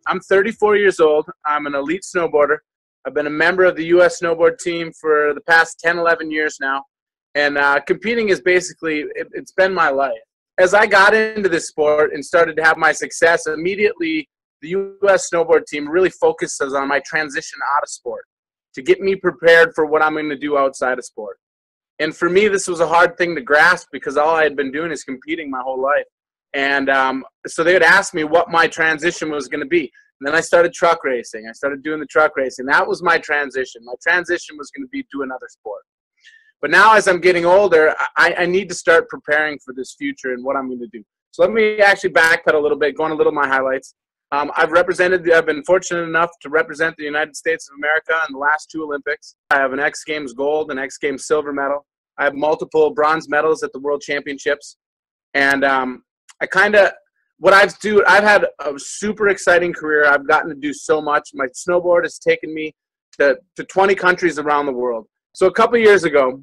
I'm 34 years old. I'm an elite snowboarder. I've been a member of the U.S. snowboard team for the past 10, 11 years now. And competing is basically, it's been my life. As I got into this sport and started to have my success, immediately the U.S. snowboard team really focuses on my transition out of sport to get me prepared for what I'm going to do outside of sport. And for me, this was a hard thing to grasp because all I had been doing is competing my whole life. And so they would ask me what my transition was going to be. And then I started truck racing. I started doing the truck racing. That was my transition. My transition was going to be do another sport. But now as I'm getting older, I need to start preparing for this future and what I'm going to do. So let me actually backpedal a little bit, go on a little of my highlights. I've been fortunate enough to represent the United States of America in the last 2 Olympics. I have an X Games gold, an X Games silver medal. I have multiple bronze medals at the World Championships. And I've had a super exciting career. I've gotten to do so much. My snowboard has taken me to 20 countries around the world. So a couple years ago,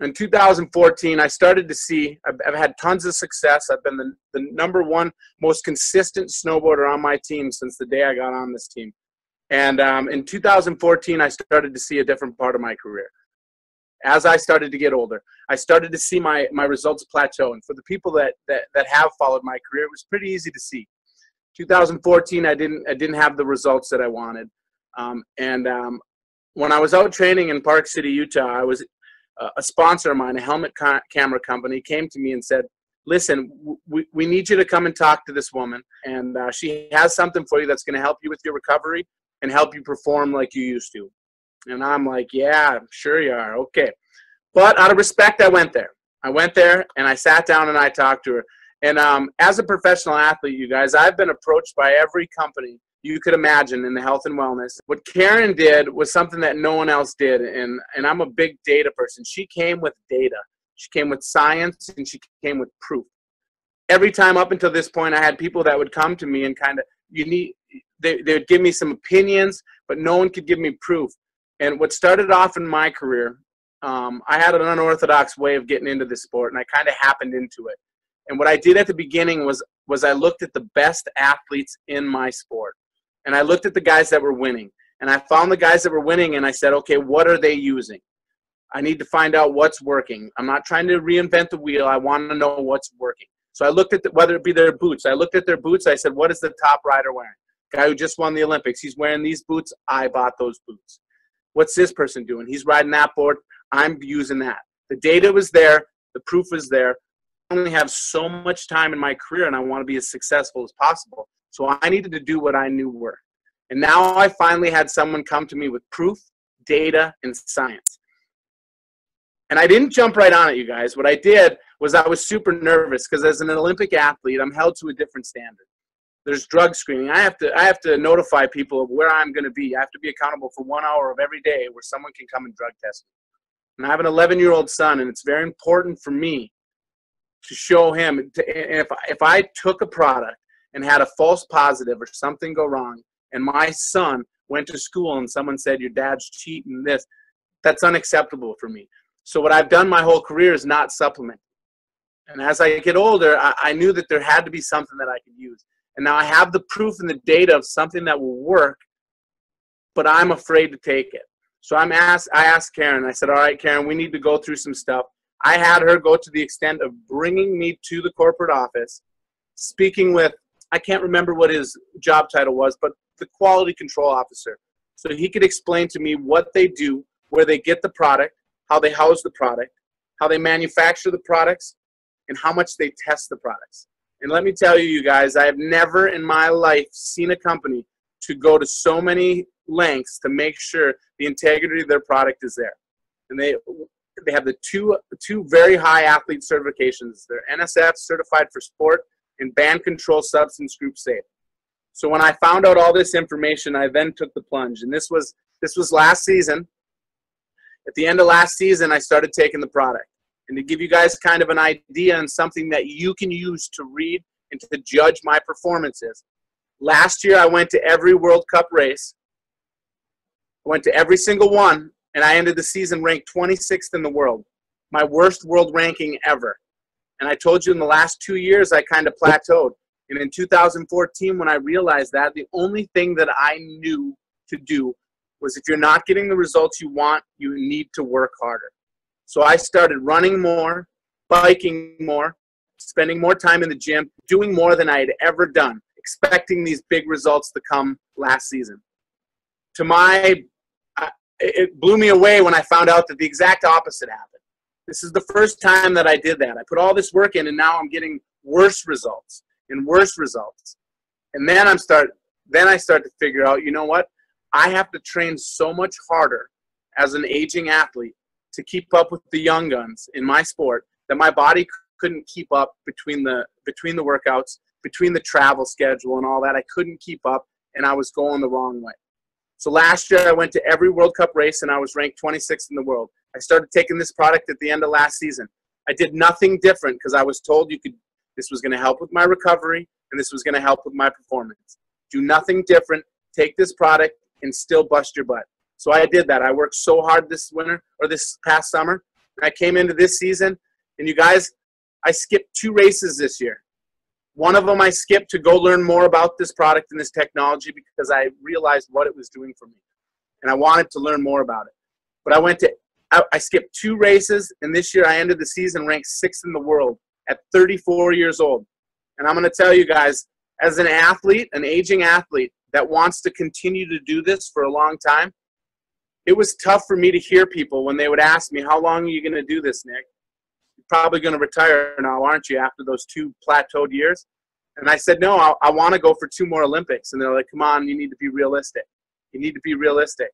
in 2014, I started to see, I've had tons of success. I've been the #1 most consistent snowboarder on my team since the day I got on this team. And in 2014, I started to see a different part of my career. As I started to get older, I started to see my results plateau. And for the people that have followed my career, it was pretty easy to see. 2014, I didn't have the results that I wanted. When I was out training in Park City, Utah, a sponsor of mine, a helmet camera company, came to me and said, listen, we need you to come and talk to this woman. And she has something for you that's going to help you with your recovery and help you perform like you used to. And I'm like, yeah, sure you are. Okay. But out of respect, I went there. I went there and I sat down and I talked to her. And as a professional athlete, you guys, I've been approached by every company you could imagine in the health and wellness. What Karen did was something that no one else did. And I'm a big data person. She came with data. She came with science and she came with proof. Every time up until this point, I had people that would come to me and they would give me some opinions, but no one could give me proof. And what started off in my career, I had an unorthodox way of getting into this sport, and I kind of happened into it. And what I did at the beginning was I looked at the best athletes in my sport. And I looked at the guys that were winning. And I found the guys that were winning, and I said, okay, what are they using? I need to find out what's working. I'm not trying to reinvent the wheel. I want to know what's working. So I looked at whether it be their boots. I looked at their boots. I said, what is the top rider wearing? Guy who just won the Olympics. He's wearing these boots. I bought those boots. What's this person doing? He's riding that board. I'm using that. The data was there. The proof was there. I only have so much time in my career, and I want to be as successful as possible. So I needed to do what I knew worked. And now I finally had someone come to me with proof, data, and science. And I didn't jump right on it, you guys. What I did was I was super nervous because as an Olympic athlete, I'm held to a different standard. There's drug screening. I have to notify people of where I'm going to be. I have to be accountable for 1 hour of every day where someone can come and drug test me. And I have an 11-year-old son, and it's very important for me to show him. If I took a product and had a false positive or something go wrong, and my son went to school and someone said, your dad's cheating this, that's unacceptable for me. So what I've done my whole career is not supplement. And as I get older, I knew that there had to be something that I could use. And now I have the proof and the data of something that will work, but I'm afraid to take it. So I asked Karen, I said, all right, Karen, we need to go through some stuff. I had her go to the extent of bringing me to the corporate office, speaking with, I can't remember what his job title was, but the quality control officer. So he could explain to me what they do, where they get the product, how they house the product, how they manufacture the products, and how much they test the products. And let me tell you, you guys, I have never in my life seen a company to go to so many lengths to make sure the integrity of their product is there. And they have the two very high athlete certifications. They're NSF, certified for sport, and band control substance group safe. So when I found out all this information, I then took the plunge. And this was last season. At the end of last season, I started taking the product. And to give you guys kind of an idea and something that you can use to read and to judge my performances. Last year, I went to every World Cup race. I went to every single one, and I ended the season ranked 26th in the world. My worst world ranking ever. And I told you in the last 2 years, I kind of plateaued. And in 2014, when I realized that, the only thing that I knew to do was, if you're not getting the results you want, you need to work harder. So I started running more, biking more, spending more time in the gym, doing more than I had ever done, expecting these big results to come last season. It blew me away when I found out that the exact opposite happened. This is the first time that I did that. I put all this work in, and now I'm getting worse results and worse results. And then I start to figure out, you know what? I have to train so much harder as an aging athlete to keep up with the young guns in my sport that my body couldn't keep up between the workouts, between the travel schedule and all that. I couldn't keep up, and I was going the wrong way. So last year I went to every World Cup race, and I was ranked 26th in the world. I started taking this product at the end of last season. I did nothing different because I was told this was going to help with my recovery, and this was going to help with my performance. Do nothing different. Take this product and still bust your butt. So I did that. I worked so hard this past summer. I came into this season, and you guys, I skipped 2 races this year. One of them I skipped to go learn more about this product and this technology because I realized what it was doing for me, and I wanted to learn more about it. But I skipped 2 races, and this year I ended the season ranked 6th in the world at 34 years old. And I'm going to tell you guys, as an athlete, an aging athlete that wants to continue to do this for a long time, it was tough for me to hear people when they would ask me, how long are you going to do this, Nick? You're probably going to retire now, aren't you, after those 2 plateaued years? And I said, no, I want to go for 2 more Olympics. And they're like, come on, you need to be realistic. You need to be realistic.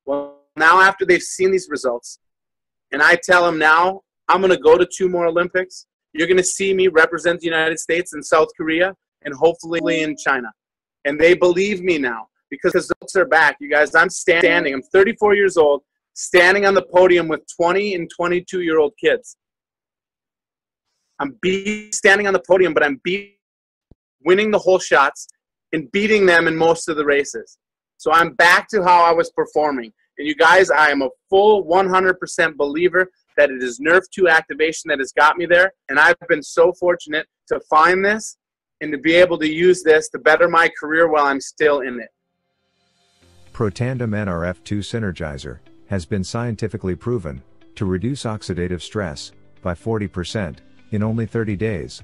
Well, now after they've seen these results, and I tell them now, I'm going to go to 2 more Olympics. You're going to see me represent the United States and South Korea and hopefully in China. And they believe me now because the results are back. You guys, I'm 34 years old, standing on the podium with 20 and 22-year-old kids. I'm standing on the podium, but I'm winning the whole shots and beating them in most of the races. So I'm back to how I was performing. And you guys, I am a full 100% believer that it is Nerve2 activation that has got me there. And I've been so fortunate to find this and to be able to use this to better my career while I'm still in it. Protandem NRF2 Synergizer has been scientifically proven to reduce oxidative stress by 40% in only 30 days.